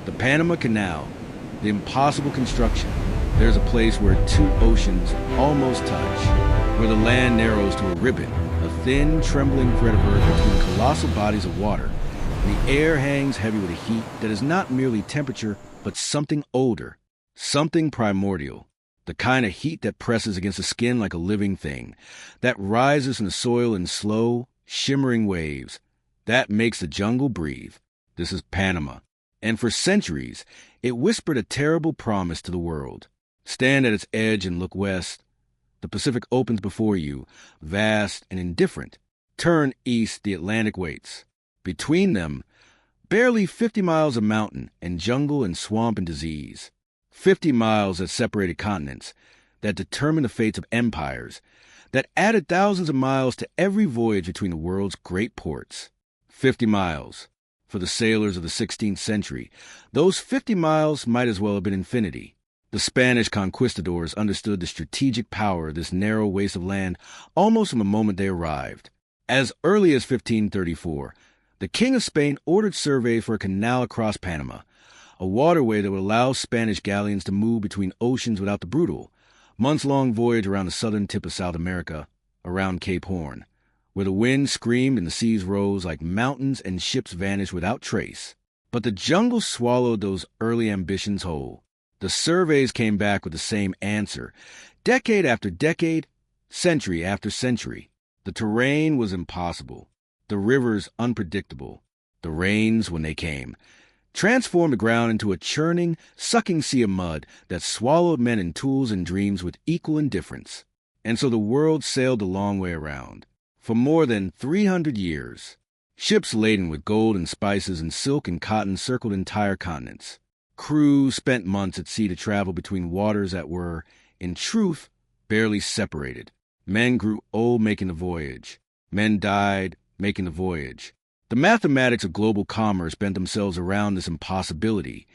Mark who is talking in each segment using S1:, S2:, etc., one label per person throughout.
S1: The Panama Canal, the impossible construction. There's a place where two oceans almost touch, where the land narrows to a ribbon, a thin, trembling thread of earth between colossal bodies of water, and the air hangs heavy with a heat that is not merely temperature, but something older, something primordial, the kind of heat that presses against the skin like a living thing, that rises from the soil in slow, shimmering waves, that makes the jungle breathe. This is Panama. And for centuries, it whispered a terrible promise to the world. Stand at its edge and look west. The Pacific opens before you, vast and indifferent. Turn east, the Atlantic waits. Between them, barely 50 miles of mountain and jungle and swamp and disease. 50 miles that separated continents, that determined the fates of empires, that added thousands of miles to every voyage between the world's great ports. 50 miles. For the sailors of the 16th century, those 50 miles might as well have been infinity. The Spanish conquistadors understood the strategic power of this narrow waste of land almost from the moment they arrived. As early as 1534, the King of Spain ordered surveys for a canal across Panama, a waterway that would allow Spanish galleons to move between oceans without the brutal, months-long voyage around the southern tip of South America, around Cape Horn, where the wind screamed and the seas rose like mountains and ships vanished without trace. But the jungle swallowed those early ambitions whole. The surveys came back with the same answer. Decade after decade, century after century, the terrain was impossible, the rivers unpredictable, the rains, when they came, transformed the ground into a churning, sucking sea of mud that swallowed men and tools and dreams with equal indifference. And so the world sailed the long way around. For more than 300 years, ships laden with gold and spices and silk and cotton circled entire continents. Crews spent months at sea to travel between waters that were, in truth, barely separated. Men grew old making the voyage. Men died making the voyage. The mathematics of global commerce bent themselves around this impossibility,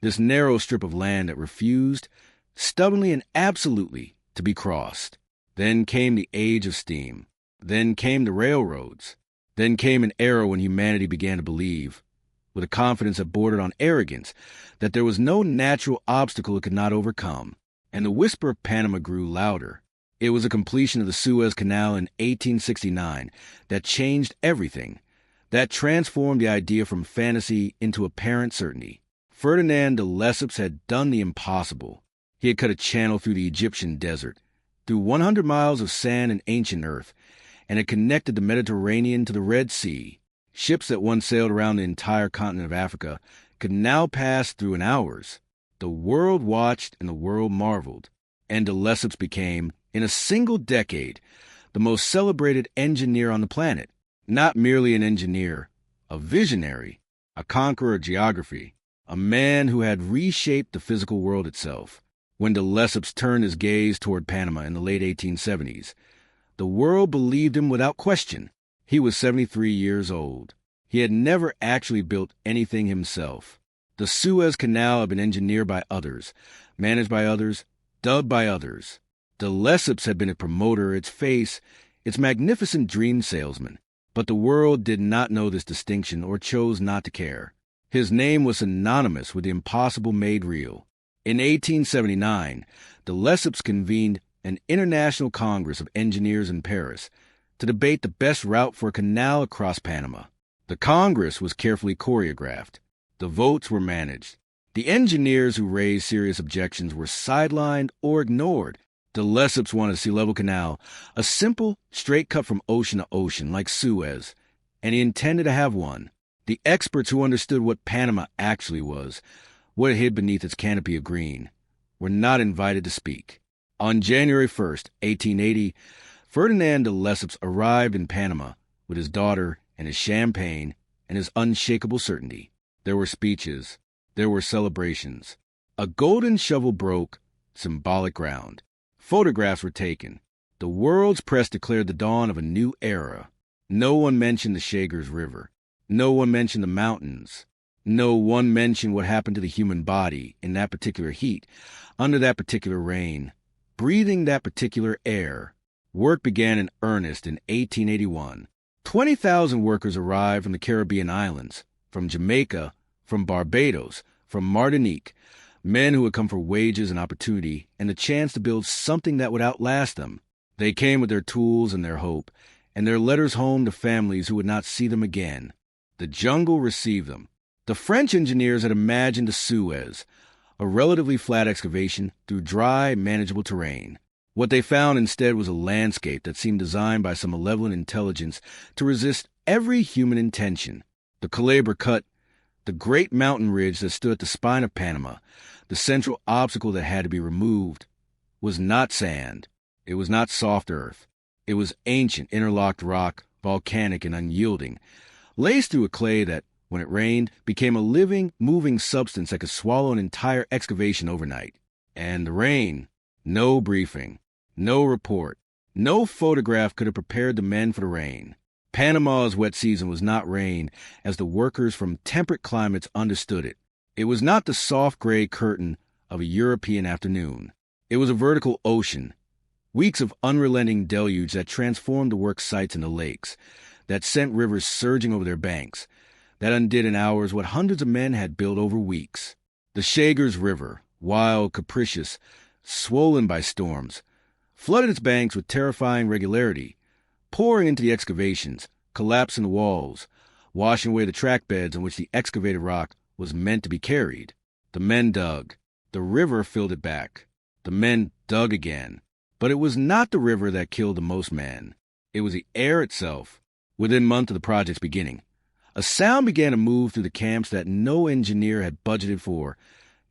S1: this narrow strip of land that refused, stubbornly and absolutely, to be crossed. Then came the age of steam. Then came the railroads. Then came an era when humanity began to believe, with a confidence that bordered on arrogance, that there was no natural obstacle it could not overcome. And the whisper of Panama grew louder. It was the completion of the Suez Canal in 1869 that changed everything, that transformed the idea from fantasy into apparent certainty. Ferdinand de Lesseps had done the impossible. He had cut a channel through the Egyptian desert, through 100 miles of sand and ancient earth, and had connected the Mediterranean to the Red Sea. Ships that once sailed around the entire continent of Africa could now pass through in hours. The world watched and the world marveled, and de Lesseps became, in a single decade, the most celebrated engineer on the planet. Not merely an engineer, a visionary, a conqueror of geography, a man who had reshaped the physical world itself. When de Lesseps turned his gaze toward Panama in the late 1870s, the world believed him without question. He was 73 years old. He had never actually built anything himself. The Suez Canal had been engineered by others, managed by others, dubbed by others. De Lesseps had been a promoter, its face, its magnificent dream salesman. But the world did not know this distinction or chose not to care. His name was synonymous with the impossible made real. In 1879, de Lesseps convened an international congress of engineers in Paris to debate the best route for a canal across Panama. The Congress was carefully choreographed. The votes were managed. The engineers who raised serious objections were sidelined or ignored. De Lesseps wanted a sea-level canal, a simple, straight cut from ocean to ocean, like Suez, and he intended to have one. The experts who understood what Panama actually was, what it hid beneath its canopy of green, were not invited to speak. On January 1st, 1880, Ferdinand de Lesseps arrived in Panama with his daughter and his champagne and his unshakable certainty. There were speeches. There were celebrations. A golden shovel broke symbolic ground. Photographs were taken. The world's press declared the dawn of a new era. No one mentioned the Chagres River. No one mentioned the mountains. No one mentioned what happened to the human body in that particular heat, under that particular rain, breathing that particular air. Work began in earnest in 1881. 20,000 workers arrived from the Caribbean islands, from Jamaica, from Barbados, from Martinique, men who had come for wages and opportunity and the chance to build something that would outlast them. They came with their tools and their hope, and their letters home to families who would not see them again. The jungle received them. The French engineers had imagined the Suez, a relatively flat excavation through dry, manageable terrain. What they found instead was a landscape that seemed designed by some malevolent intelligence to resist every human intention. The Culebra Cut, the great mountain ridge that stood at the spine of Panama, the central obstacle that had to be removed, was not sand. It was not soft earth. It was ancient, interlocked rock, volcanic and unyielding, laced through a clay that, when it rained, became a living, moving substance that could swallow an entire excavation overnight. And the rain, no briefing, no report, no photograph could have prepared the men for the rain. Panama's wet season was not rain as the workers from temperate climates understood it. It was not the soft gray curtain of a European afternoon. It was a vertical ocean, weeks of unrelenting deluge that transformed the work sites into lakes, that sent rivers surging over their banks, that undid in hours what hundreds of men had built over weeks. The Chagres River, wild, capricious, swollen by storms, flooded its banks with terrifying regularity, pouring into the excavations, collapsing the walls, washing away the track beds on which the excavated rock was meant to be carried. The men dug. The river filled it back. The men dug again. But it was not the river that killed the most men. It was the air itself. Within months of the project's beginning, a sound began to move through the camps that no engineer had budgeted for,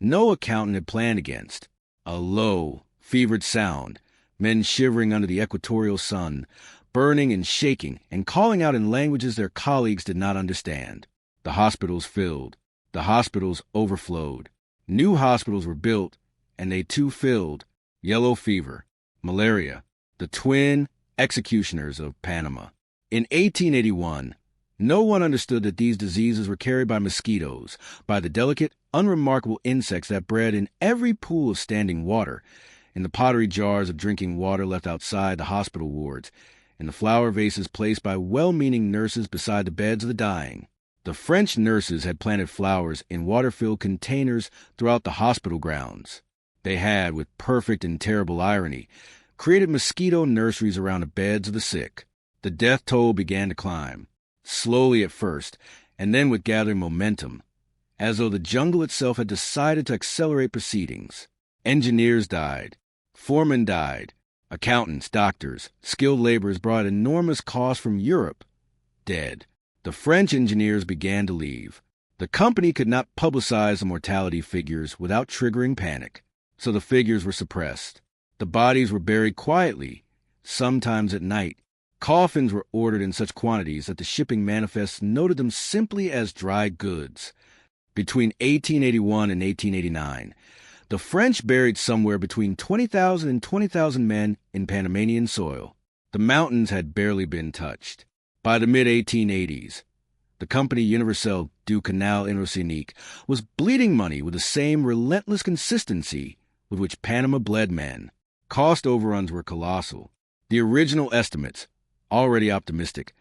S1: no accountant had planned against. A low, fevered sound, men shivering under the equatorial sun, burning and shaking and calling out in languages their colleagues did not understand. The hospitals filled. The hospitals overflowed. New hospitals were built, and they too filled. Yellow fever, malaria, the twin executioners of Panama. In 1881, no one understood that these diseases were carried by mosquitoes, by the delicate, unremarkable insects that bred in every pool of standing water, in the pottery jars of drinking water left outside the hospital wards, in the flower vases placed by well-meaning nurses beside the beds of the dying. The French nurses had planted flowers in water-filled containers throughout the hospital grounds. They had, with perfect and terrible irony, created mosquito nurseries around the beds of the sick. The death toll began to climb, slowly at first, and then with gathering momentum, as though the jungle itself had decided to accelerate proceedings. Engineers died. Foremen died. Accountants, doctors, skilled laborers brought enormous costs from Europe. Dead. The French engineers began to leave. The company could not publicize the mortality figures without triggering panic, so the figures were suppressed. The bodies were buried quietly, sometimes at night. Coffins were ordered in such quantities that the shipping manifests noted them simply as dry goods. Between 1881 and 1889, the French buried somewhere between 20,000 and 20,000 men in Panamanian soil. The mountains had barely been touched. By the mid-1880s, the company Universelle du Canal Interoceanique was bleeding money with the same relentless consistency with which Panama bled men. Cost overruns were colossal. The original estimates, already optimistic,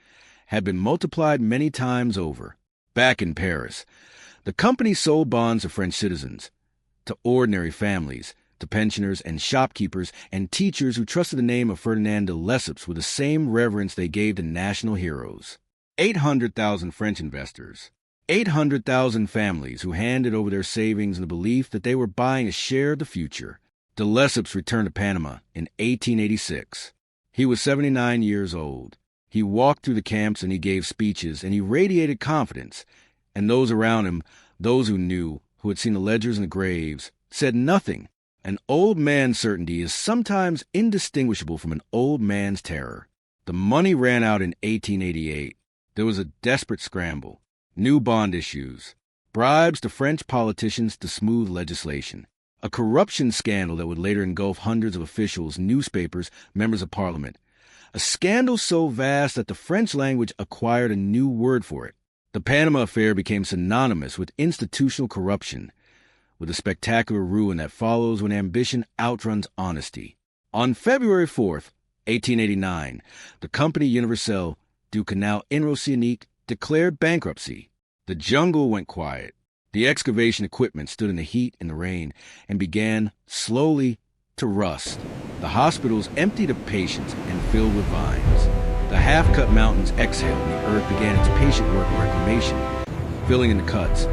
S1: had been multiplied many times over. Back in Paris, the company sold bonds to French citizens, to ordinary families, to pensioners and shopkeepers and teachers who trusted the name of Ferdinand de Lesseps with the same reverence they gave to national heroes. 800,000 French investors, 800,000 families who handed over their savings in the belief that they were buying a share of the future. De Lesseps returned to Panama in 1886. He was 79 years old. He walked through the camps and he gave speeches and he radiated confidence. And those around him, those who knew, who had seen the ledgers and the graves, said nothing. An old man's certainty is sometimes indistinguishable from an old man's terror. The money ran out in 1888. There was a desperate scramble. New bond issues. Bribes to French politicians to smooth legislation. A corruption scandal that would later engulf hundreds of officials, newspapers, members of parliament. A scandal so vast that the French language acquired a new word for it. The Panama affair became synonymous with institutional corruption, with the spectacular ruin that follows when ambition outruns honesty. On February 4th, 1889, the company Universelle du Canal Interoceanique declared bankruptcy. The jungle went quiet. The excavation equipment stood in the heat and the rain and began, slowly, to rust. The hospitals emptied of patients and filled with vines. The half-cut mountains exhaled and the earth began its patient work of reclamation, filling in the cuts,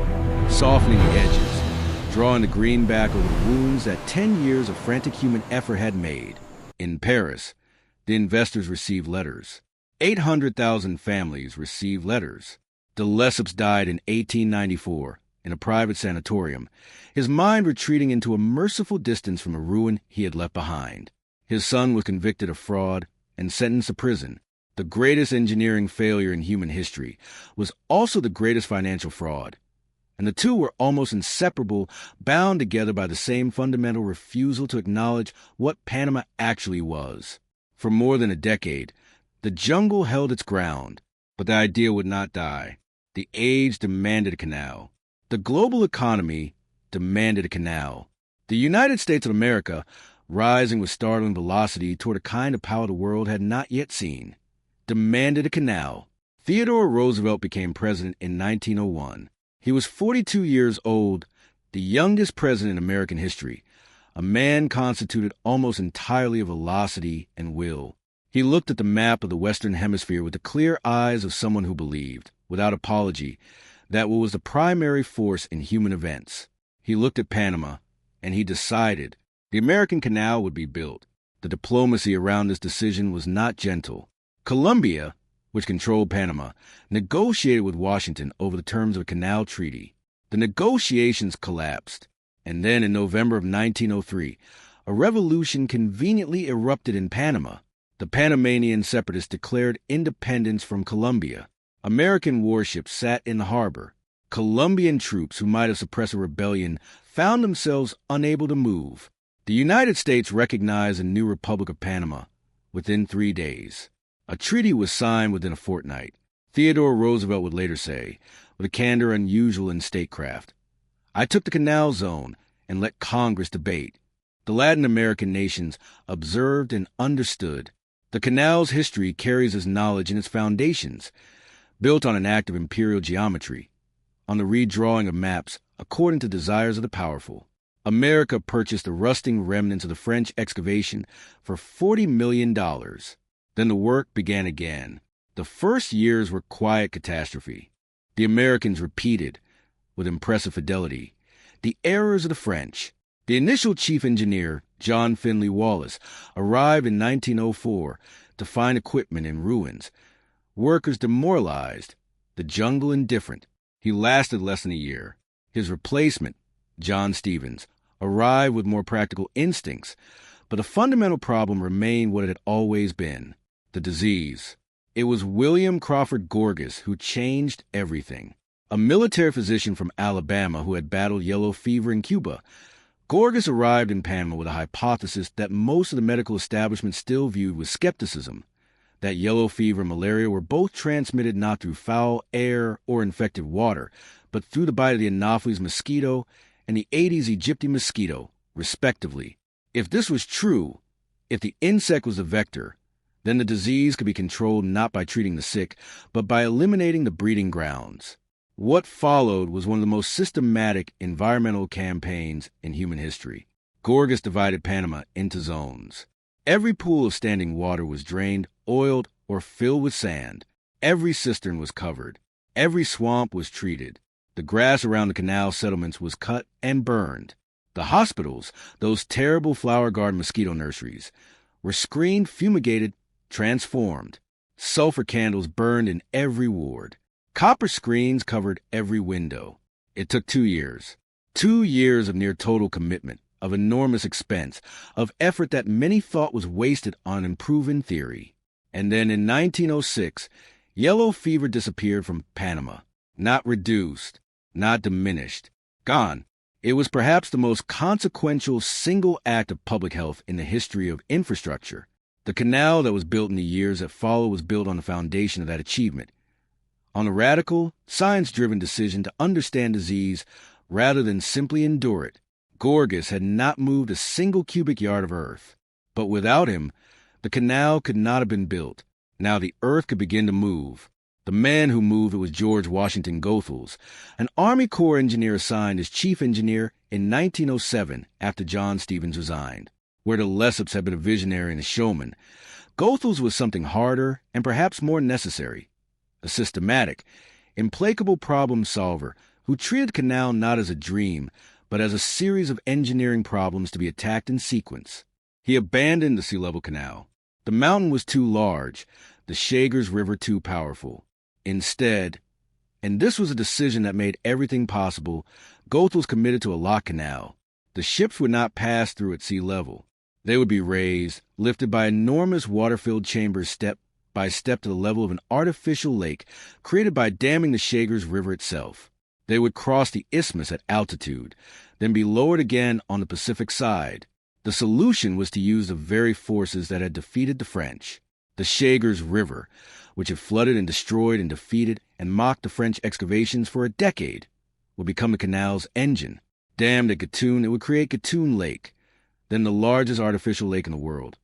S1: softening the edges, drawing the green back over the wounds that 10 years of frantic human effort had made. In Paris, the investors received letters. 800,000 families received letters. De Lesseps died in 1894 in a private sanatorium, his mind retreating into a merciful distance from a ruin he had left behind. His son was convicted of fraud and sentenced to prison. The greatest engineering failure in human history was also the greatest financial fraud. And the two were almost inseparable, bound together by the same fundamental refusal to acknowledge what Panama actually was. For more than a decade, the jungle held its ground, but the idea would not die. The age demanded a canal. The global economy demanded a canal. The United States of America, rising with startling velocity toward a kind of power the world had not yet seen, demanded a canal. Theodore Roosevelt became president in 1901. He was 42 years old, the youngest president in American history, a man constituted almost entirely of velocity and will. He looked at the map of the Western Hemisphere with the clear eyes of someone who believed, without apology, that what was the primary force in human events. He looked at Panama, and he decided the American Canal would be built. The diplomacy around this decision was not gentle. Colombia, which controlled Panama, negotiated with Washington over the terms of a canal treaty. The negotiations collapsed, and then in November of 1903, a revolution conveniently erupted in Panama. The Panamanian separatists declared independence from Colombia. American warships sat in the harbor. Colombian troops who might have suppressed a rebellion found themselves unable to move. The United States recognized the new Republic of Panama within 3 days. A treaty was signed within a fortnight. Theodore Roosevelt would later say, with a candor unusual in statecraft, "I took the canal zone and let Congress debate." The Latin American nations observed and understood. The canal's history carries its knowledge in its foundations, built on an act of imperial geometry, on the redrawing of maps according to desires of the powerful. America purchased the rusting remnants of the French excavation for $40 million. Then the work began again. The first years were quiet catastrophe. The Americans repeated, with impressive fidelity, the errors of the French. The initial chief engineer, John Finley Wallace, arrived in 1904 to find equipment in ruins, workers demoralized, the jungle indifferent. He lasted less than a year. His replacement, John Stevens, arrived with more practical instincts, but the fundamental problem remained what it had always been, the disease. It was William Crawford Gorgas who changed everything. A military physician from Alabama who had battled yellow fever in Cuba, Gorgas arrived in Panama with a hypothesis that most of the medical establishment still viewed with skepticism, that yellow fever and malaria were both transmitted not through foul air or infected water, but through the bite of the Anopheles mosquito and the Aedes aegypti mosquito, respectively. If this was true, if the insect was the vector, then the disease could be controlled not by treating the sick, but by eliminating the breeding grounds. What followed was one of the most systematic environmental campaigns in human history. Gorgas divided Panama into zones. Every pool of standing water was drained, oiled, or filled with sand. Every cistern was covered. Every swamp was treated. The grass around the canal settlements was cut and burned. The hospitals, those terrible flower garden mosquito nurseries, were screened, fumigated, transformed. Sulfur candles burned in every ward. Copper screens covered every window. It took 2 years. 2 years of near total commitment, of enormous expense, of effort that many thought was wasted on unproven theory. And then in 1906, yellow fever disappeared from Panama. Not reduced, not diminished, gone. It was perhaps the most consequential single act of public health in the history of infrastructure. The canal that was built in the years that followed was built on the foundation of that achievement, on a radical, science-driven decision to understand disease rather than simply endure it. Gorgas had not moved a single cubic yard of earth, but without him, the canal could not have been built. Now the earth could begin to move. The man who moved it was George Washington Goethals, an Army Corps engineer assigned as chief engineer in 1907 after John Stevens resigned. Where the Lesseps had been a visionary and a showman, Goethals was something harder and perhaps more necessary. A systematic, implacable problem solver who treated the canal not as a dream, but as a series of engineering problems to be attacked in sequence. He abandoned the sea-level canal. The mountain was too large, the Chagres River too powerful. Instead, and this was a decision that made everything possible, Goethals committed to a lock canal. The ships would not pass through at sea level. They would be raised, lifted by enormous water-filled chambers step by step to the level of an artificial lake created by damming the Chagres River itself. They would cross the isthmus at altitude, then be lowered again on the Pacific side. The solution was to use the very forces that had defeated the French. The Chagres River, which had flooded and destroyed and defeated and mocked the French excavations for a decade, would become the canal's engine. Dammed at Gatun, it would create Gatun Lake, then the largest artificial lake in the world,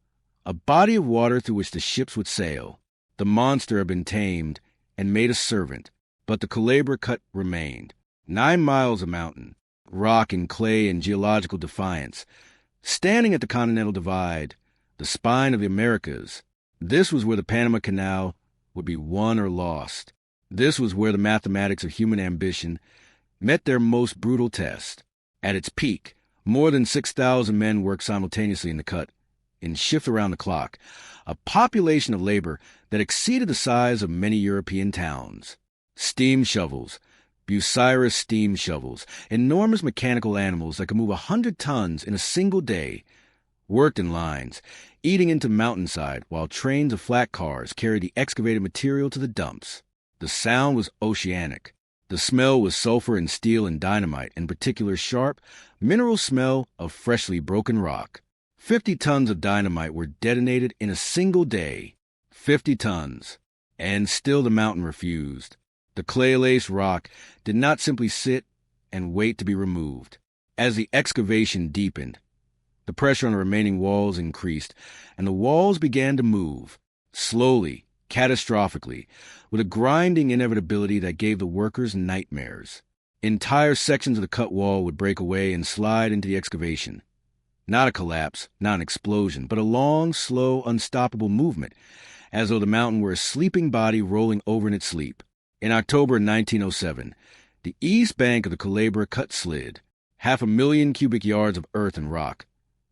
S1: a body of water through which the ships would sail. The monster had been tamed and made a servant, but the Culebra Cut remained. 9 miles of mountain, rock and clay in geological defiance, standing at the Continental Divide, the spine of the Americas. This was where the Panama Canal would be won or lost. This was where the mathematics of human ambition met their most brutal test. At its peak, more than 6,000 men worked simultaneously in the cut, in shifts around the clock, a population of labor that exceeded the size of many European towns. Steam shovels, Bucyrus steam shovels, enormous mechanical animals that could move 100 tons in a single day, worked in lines, eating into mountainside while trains of flat cars carried the excavated material to the dumps. The sound was oceanic. The smell was sulfur and steel and dynamite, in particular sharp, mineral smell of freshly broken rock. 50 tons of dynamite were detonated in a single day. 50 tons. And still the mountain refused. The clay-laced rock did not simply sit and wait to be removed. As the excavation deepened, the pressure on the remaining walls increased, and the walls began to move, slowly, catastrophically, with a grinding inevitability that gave the workers nightmares. Entire sections of the cut wall would break away and slide into the excavation. Not a collapse, not an explosion, but a long, slow, unstoppable movement, as though the mountain were a sleeping body rolling over in its sleep. In October 1907, the east bank of the Culebra Cut slid, 500,000 cubic yards of earth and rock,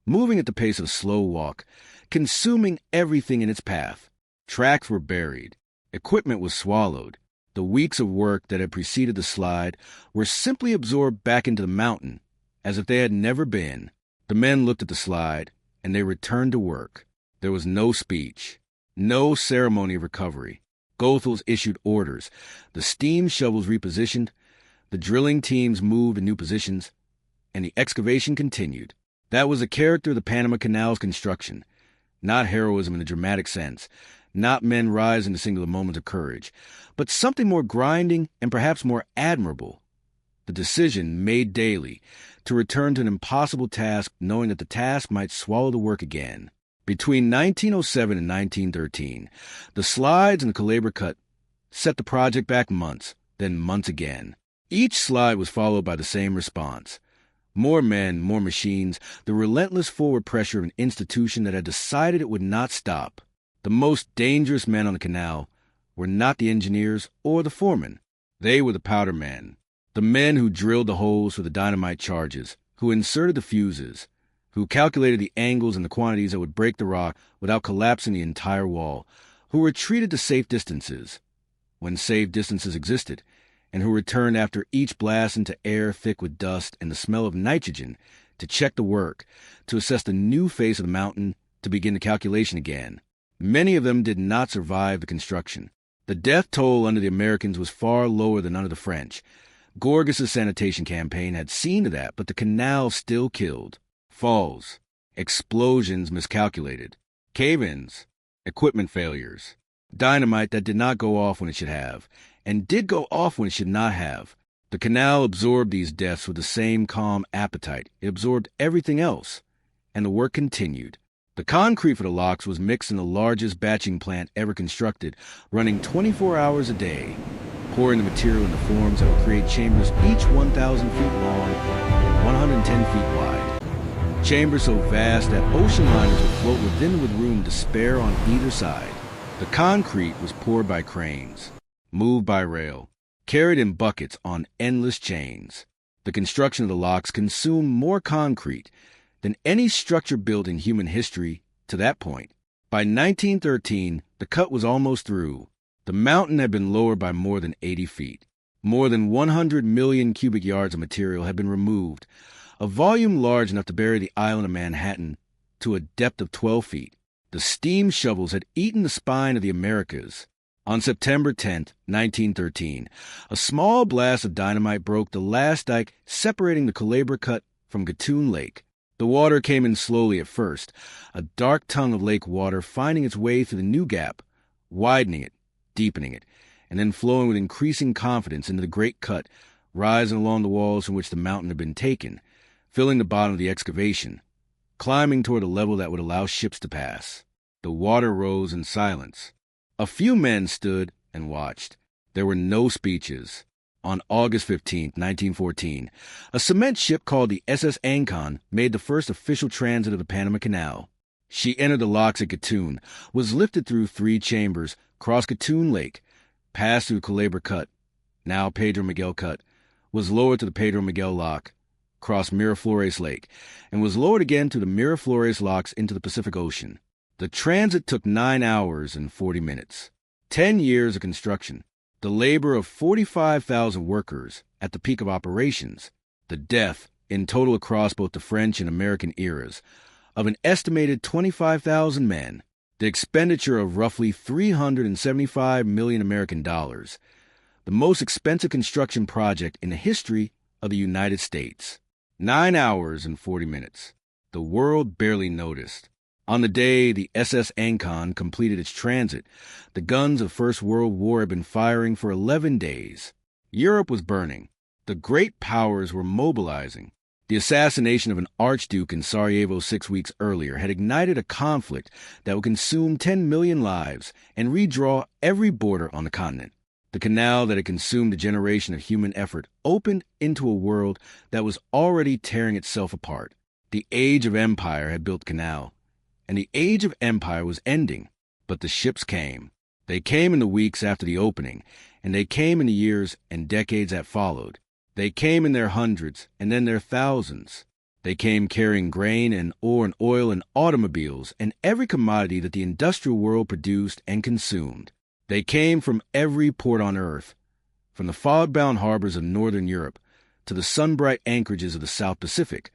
S1: moving at the pace of a slow walk, consuming everything in its path. Tracks were buried. Equipment was swallowed. The weeks of work that had preceded the slide were simply absorbed back into the mountain, as if they had never been. The men looked at the slide, and they returned to work. There was no speech, no ceremony of recovery. Goethals issued orders. The steam shovels repositioned, the drilling teams moved in new positions, and the excavation continued. That was the character of the Panama Canal's construction. Not heroism in the dramatic sense, not men rising to singular moments of courage, but something more grinding and perhaps more admirable. The decision, made daily, to return to an impossible task, knowing that the task might swallow the work again. Between 1907 and 1913, the slides and the Culebra Cut set the project back months, then months again. Each slide was followed by the same response. More men, more machines, the relentless forward pressure of an institution that had decided it would not stop. The most dangerous men on the canal were not the engineers or the foremen. They were the powder men, the men who drilled the holes for the dynamite charges, who inserted the fuses, who calculated the angles and the quantities that would break the rock without collapsing the entire wall, who retreated to safe distances, when safe distances existed, and who returned after each blast into air thick with dust and the smell of nitrogen to check the work, to assess the new face of the mountain, to begin the calculation again. Many of them did not survive the construction. The death toll under the Americans was far lower than under the French. Gorgas's sanitation campaign had seen to that, but the canal still killed. Falls, explosions miscalculated, cave-ins, equipment failures, dynamite that did not go off when it should have, and did go off when it should not have. The canal absorbed these deaths with the same calm appetite. It absorbed everything else, and the work continued. The concrete for the locks was mixed in the largest batching plant ever constructed, running 24 hours a day, pouring the material into forms that would create chambers each 1,000 feet long and 110 feet wide. Chambers so vast that ocean liners would float within with room to spare on either side. The concrete was poured by cranes, moved by rail, carried in buckets on endless chains. The construction of the locks consumed more concrete than any structure built in human history to that point. By 1913, the cut was almost through. The mountain had been lowered by more than 80 feet. More than 100 million cubic yards of material had been removed, a volume large enough to bury the island of Manhattan to a depth of 12 feet. The steam shovels had eaten the spine of the Americas. On September 10, 1913, a small blast of dynamite broke the last dike separating the Culebra Cut from Gatun Lake. The water came in slowly at first, a dark tongue of lake water finding its way through the new gap, widening it, deepening it, and then flowing with increasing confidence into the great cut, rising along the walls from which the mountain had been taken, filling the bottom of the excavation, climbing toward a level that would allow ships to pass. The water rose in silence. A few men stood and watched. There were no speeches. On August 15, 1914, a cement ship called the SS Ancon made the first official transit of the Panama Canal. She entered the locks at Gatun, was lifted through 3 chambers, crossed Gatun Lake, passed through Culebra Cut, now Pedro Miguel Cut, was lowered to the Pedro Miguel Lock, crossed Miraflores Lake, and was lowered again to the Miraflores Locks into the Pacific Ocean. The transit took 9 hours and 40 minutes. 10 years of construction. The labor of 45,000 workers at the peak of operations. The death, in total across both the French and American eras, of an estimated 25,000 men. The expenditure of roughly $375 million American dollars. The most expensive construction project in the history of the United States. 9 hours and 40 minutes. The world barely noticed. On the day the SS Ancon completed its transit, the guns of First World War had been firing for 11 days. Europe was burning. The great powers were mobilizing. The assassination of an archduke in Sarajevo 6 weeks earlier had ignited a conflict that would consume 10 million lives and redraw every border on the continent. The canal that had consumed a generation of human effort opened into a world that was already tearing itself apart. The age of empire had built canal, and the age of empire was ending. But the ships came. They came in the weeks after the opening, and they came in the years and decades that followed. They came in their hundreds and then their thousands. They came carrying grain and ore and oil and automobiles and every commodity that the industrial world produced and consumed. They came from every port on earth, from the fog-bound harbors of northern Europe to the sun-bright anchorages of the South Pacific,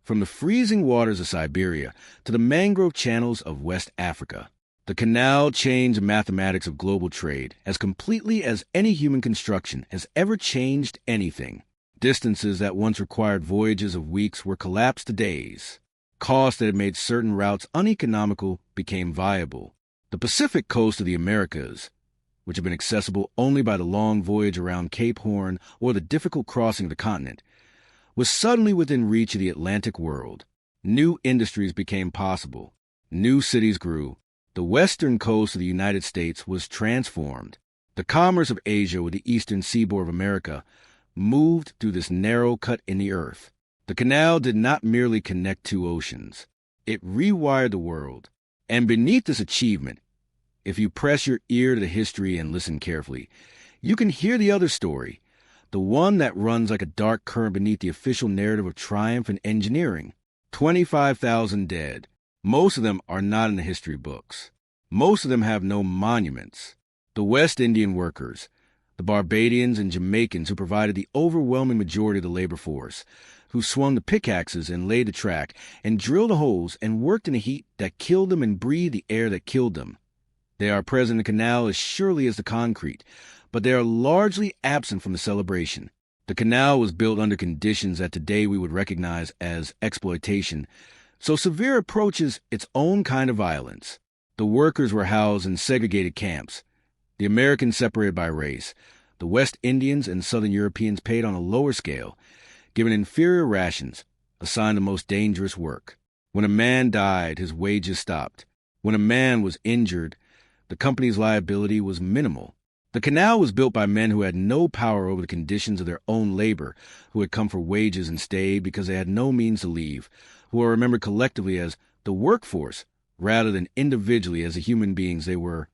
S1: from the freezing waters of Siberia to the mangrove channels of West Africa. The canal changed the mathematics of global trade as completely as any human construction has ever changed anything. Distances that once required voyages of weeks were collapsed to days. Costs that had made certain routes uneconomical became viable. The Pacific coast of the Americas, which had been accessible only by the long voyage around Cape Horn or the difficult crossing of the continent, was suddenly within reach of the Atlantic world. New industries became possible. New cities grew. The western coast of the United States was transformed. The commerce of Asia with the eastern seaboard of America moved through this narrow cut in the earth. The canal did not merely connect 2 oceans. It rewired the world. And beneath this achievement, if you press your ear to the history and listen carefully, you can hear the other story, the one that runs like a dark current beneath the official narrative of triumph and engineering. 25,000 dead. Most of them are not in the history books. Most of them have no monuments. The West Indian workers, the Barbadians and Jamaicans who provided the overwhelming majority of the labor force, who swung the pickaxes and laid the track and drilled the holes and worked in the heat that killed them and breathed the air that killed them. They are present in the canal as surely as the concrete, but they are largely absent from the celebration. The canal was built under conditions that today we would recognize as exploitation, so severe approaches its own kind of violence. The workers were housed in segregated camps, the Americans separated by race, the West Indians and Southern Europeans paid on a lower scale, given inferior rations, assigned the most dangerous work. When a man died, his wages stopped. When a man was injured, the company's liability was minimal. The canal was built by men who had no power over the conditions of their own labor, who had come for wages and stayed because they had no means to leave, who are remembered collectively as the workforce rather than individually as the human beings they were.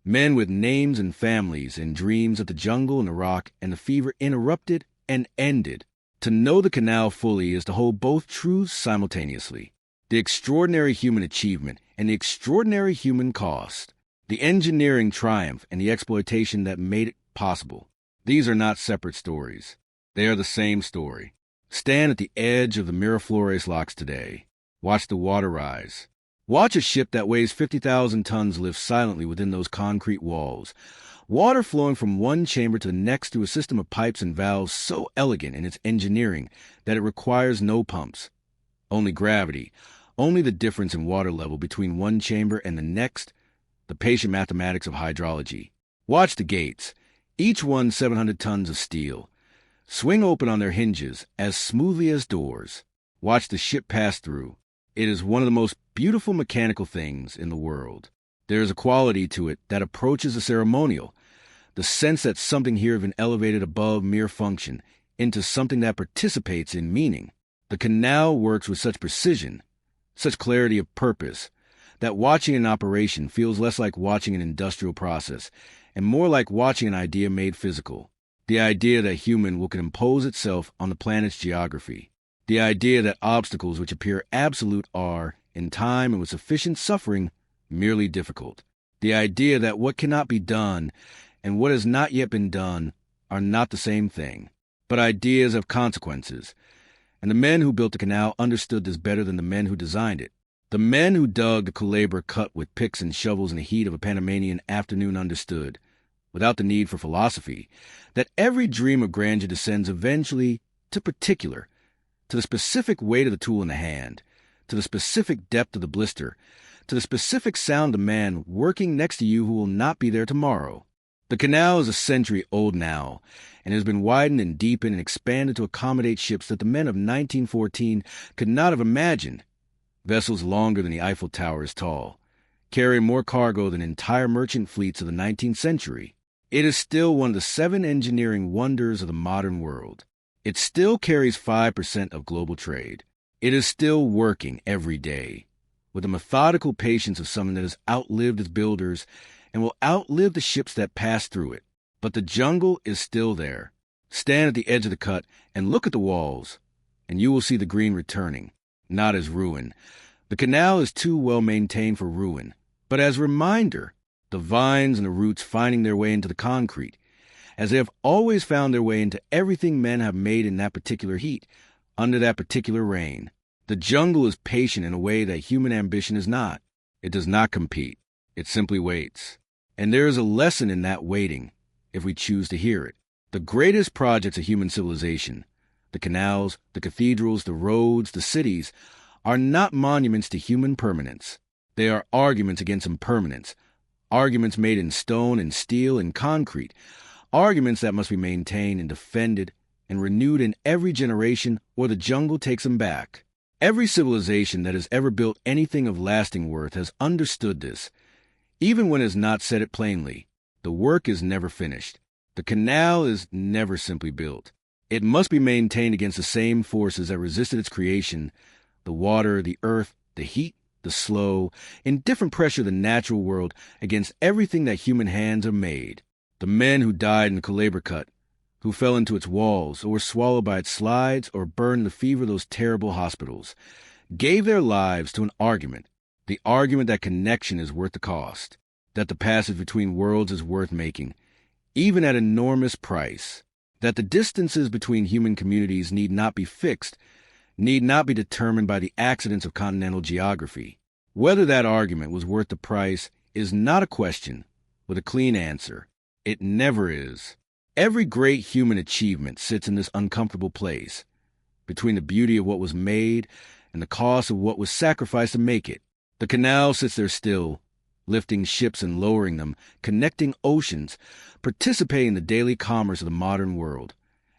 S1: Men with names and families and dreams that the jungle and the rock and the fever interrupted and ended. To know the canal fully is to hold both truths simultaneously. The extraordinary human achievement and the extraordinary human cost. The engineering triumph and the exploitation that made it possible. These are not separate stories. They are the same story. Stand at the edge of the Miraflores locks today. Watch the water rise. Watch a ship that weighs 50,000 tons live silently within those concrete walls. Water flowing from one chamber to the next through a system of pipes and valves so elegant in its engineering that it requires no pumps. Only gravity, only the difference in water level between one chamber and the next, the patient mathematics of hydrology. Watch the gates, each one 700 tons of steel, swing open on their hinges as smoothly as doors. Watch the ship pass through. It is one of the most beautiful mechanical things in the world. There is a quality to it that approaches the ceremonial, the sense that something here has been elevated above mere function into something that participates in meaning. The canal works with such precision, such clarity of purpose, that watching an operation feels less like watching an industrial process and more like watching an idea made physical. The idea that human will can impose itself on the planet's geography. The idea that obstacles which appear absolute are, in time and with sufficient suffering, merely difficult. The idea that what cannot be done and what has not yet been done are not the same thing, but ideas have consequences. And the men who built the canal understood this better than the men who designed it. The men who dug the Culebra cut with picks and shovels in the heat of a Panamanian afternoon understood, without the need for philosophy, that every dream of grandeur descends eventually to particular, to the specific weight of the tool in the hand, to the specific depth of the blister, to the specific sound of the man working next to you who will not be there tomorrow. The canal is a century old now, and has been widened and deepened and expanded to accommodate ships that the men of 1914 could not have imagined. Vessels longer than the Eiffel Tower is tall, carrying more cargo than entire merchant fleets of the 19th century. It is still one of the 7 engineering wonders of the modern world. It still carries 5% of global trade. It is still working every day, with the methodical patience of someone that has outlived its builders and will outlive the ships that pass through it. But the jungle is still there. Stand at the edge of the cut and look at the walls, and you will see the green returning, not as ruin. The canal is too well maintained for ruin, but as reminder, the vines and the roots finding their way into the concrete, as they have always found their way into everything men have made in that particular heat, under that particular rain. The jungle is patient in a way that human ambition is not. It does not compete. It simply waits. And there is a lesson in that waiting, if we choose to hear it. The greatest projects of human civilization, the canals, the cathedrals, the roads, the cities, are not monuments to human permanence. They are arguments against impermanence, arguments made in stone and steel and concrete, arguments that must be maintained and defended and renewed in every generation, or the jungle takes them back. Every civilization that has ever built anything of lasting worth has understood this. Even when it has not said it plainly, the work is never finished. The canal is never simply built. It must be maintained against the same forces that resisted its creation, the water, the earth, the heat, the slow, indifferent pressure of the natural world against everything that human hands have made. The men who died in the Culebra cut, who fell into its walls, or were swallowed by its slides, or burned in the fever of those terrible hospitals, gave their lives to an argument, the argument that connection is worth the cost, that the passage between worlds is worth making, even at enormous price, that the distances between human communities need not be fixed, need not be determined by the accidents of continental geography. Whether that argument was worth the price is not a question with a clean answer. It never is. Every great human achievement sits in this uncomfortable place, between the beauty of what was made and the cost of what was sacrificed to make it. The canal sits there still, lifting ships and lowering them, connecting oceans, participating in the daily commerce of the modern world,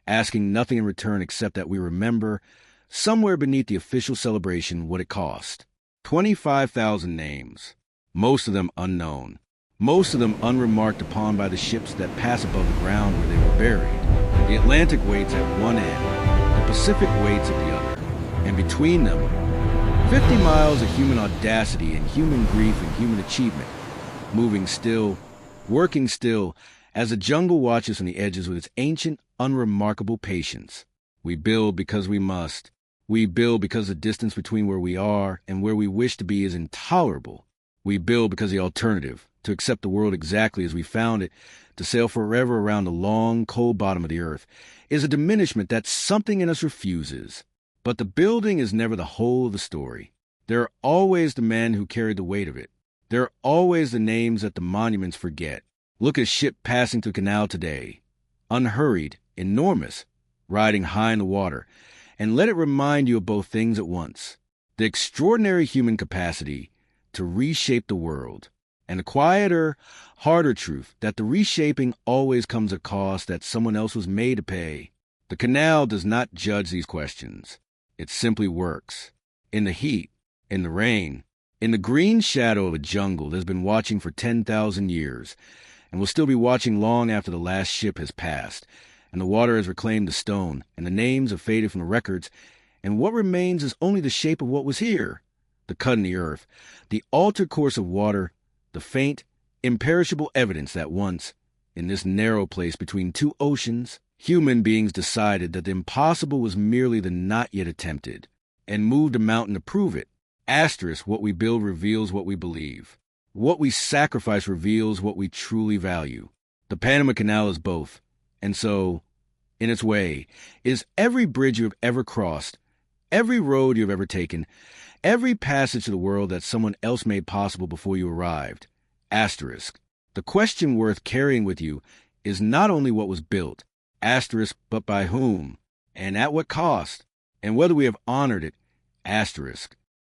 S1: asking nothing in return except that we remember, somewhere beneath the official celebration, what it cost. 25,000 names, most of them unknown, most of them unremarked upon by the ships that pass above the ground where they were buried. The Atlantic waits at one end, the Pacific waits at the other, and between them, 50 miles of human audacity and human grief and human achievement, moving still, working still, as the jungle watches from the edges with its ancient, unremarkable patience. We build because we must. We build because the distance between where we are and where we wish to be is intolerable. We build because the alternative, to accept the world exactly as we found it, to sail forever around the long, cold bottom of the earth, is a diminishment that something in us refuses. But the building is never the whole of the story. There are always the men who carried the weight of it. There are always the names that the monuments forget. Look at a ship passing through the canal today, unhurried, enormous, riding high in the water, and let it remind you of both things at once. The extraordinary human capacity to reshape the world, and the quieter, harder truth that the reshaping always comes at a cost that someone else was made to pay. The canal does not judge these questions. It simply works. In the heat, in the rain, in the green shadow of a jungle that has been watching for 10,000 years, and will still be watching long after the last ship has passed, and the water has reclaimed the stone, and the names have faded from the records, and what remains is only the shape of what was here, the cut in the earth, the altered course of water, the faint, imperishable evidence that once, in this narrow place between two oceans, human beings decided that the impossible was merely the not yet attempted, and moved a mountain to prove it. Asterisk, what we build reveals what we believe. What we sacrifice reveals what we truly value. The Panama Canal is both, and so, in its way, is every bridge you have ever crossed, every road you have ever taken, every passage to the world that someone else made possible before you arrived. Asterisk. The question worth carrying with you is not only what was built, asterisk, but by whom, and at what cost, and whether we have honored it, asterisk.